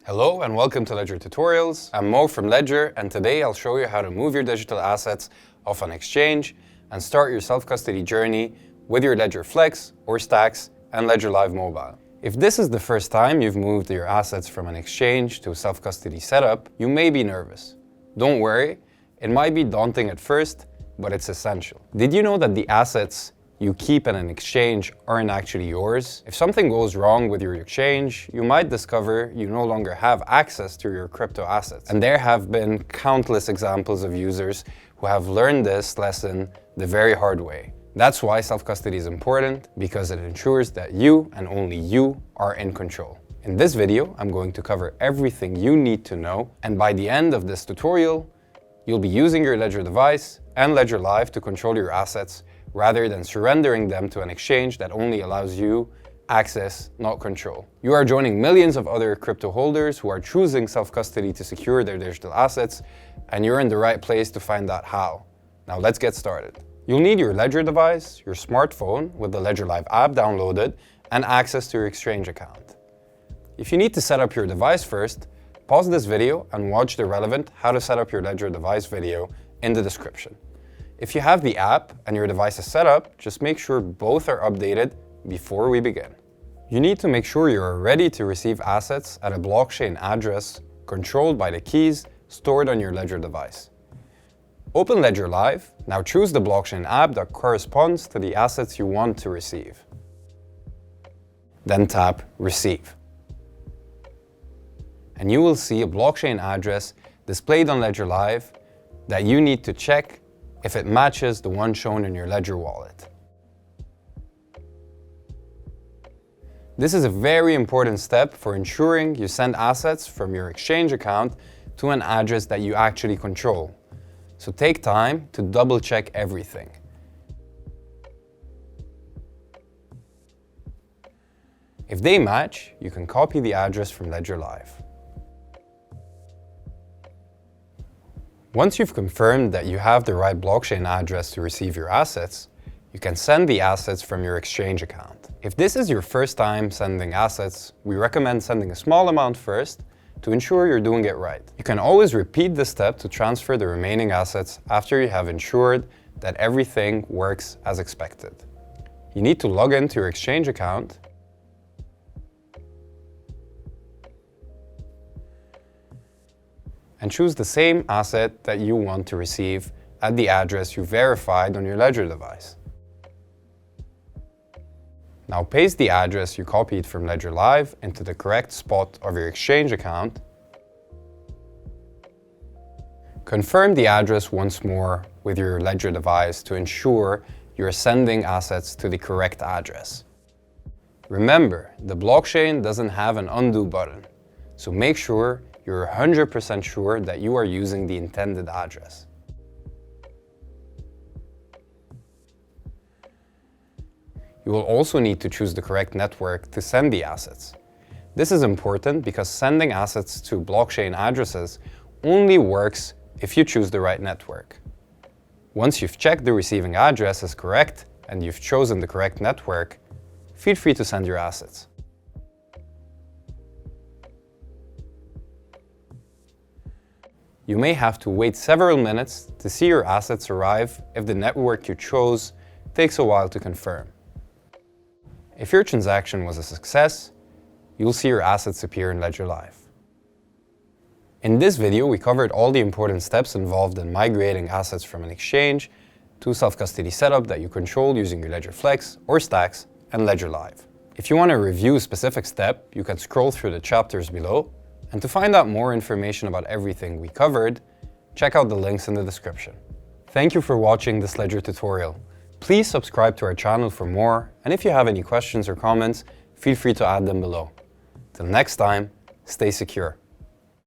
Hello and welcome to Ledger Tutorials. I'm Mo from Ledger, and today I'll show you how to move your digital assets off an exchange and start your self-custody journey with your Ledger Flex or Stacks and Ledger Live Mobile. If this is the first time you've moved your assets from an exchange to a self-custody setup, you may be nervous. Don't worry, it might be daunting at first, but it's essential. Did you know that the assets you keep in an exchange aren't actually yours? If something goes wrong with your exchange, you might discover you no longer have access to your crypto assets. And there have been countless examples of users who have learned this lesson the very hard way. That's why self-custody is important, because it ensures that you and only you are in control. In this video, I'm going to cover everything you need to know, and by the end of this tutorial, you'll be using your Ledger device and Ledger Live to control your assets rather than surrendering them to an exchange that only allows you access, not control. You are joining millions of other crypto holders who are choosing self-custody to secure their digital assets, and you're in the right place to find out how. Now let's get started. You'll need your Ledger device, your smartphone with the Ledger Live app downloaded, and access to your exchange account. If you need to set up your device first, pause this video and watch the relevant How to Set Up Your Ledger Device video in the description. If you have the app and your device is set up, just make sure both are updated before we begin. You need to make sure you are ready to receive assets at a blockchain address controlled by the keys stored on your Ledger device. Open Ledger Live. Now choose the blockchain app that corresponds to the assets you want to receive. Then tap Receive. And you will see a blockchain address displayed on Ledger Live that you need to check if it matches the one shown in your Ledger wallet. This is a very important step for ensuring you send assets from your exchange account to an address that you actually control. So take time to double check everything. If they match, you can copy the address from Ledger Live. Once you've confirmed that you have the right blockchain address to receive your assets, you can send the assets from your exchange account. If this is your first time sending assets, we recommend sending a small amount first to ensure you're doing it right. You can always repeat this step to transfer the remaining assets after you have ensured that everything works as expected. You need to log into your exchange account and choose the same asset that you want to receive at the address you verified on your Ledger device. Now paste the address you copied from Ledger Live into the correct spot of your exchange account. Confirm the address once more with your Ledger device to ensure you're sending assets to the correct address. Remember, the blockchain doesn't have an undo button, so make sure you're 100% sure that you are using the intended address. You will also need to choose the correct network to send the assets. This is important because sending assets to blockchain addresses only works if you choose the right network. Once you've checked the receiving address is correct and you've chosen the correct network, feel free to send your assets. You may have to wait several minutes to see your assets arrive if the network you chose takes a while to confirm. If your transaction was a success, you'll see your assets appear in Ledger Live. In this video, we covered all the important steps involved in migrating assets from an exchange to a self-custody setup that you control using your Ledger Flex or Stacks and Ledger Live. If you want to review a specific step, you can scroll through the chapters below. And to find out more information about everything we covered, check out the links in the description. Thank you for watching this Ledger tutorial. Please subscribe to our channel for more, and if you have any questions or comments, feel free to add them below. Till next time, stay secure.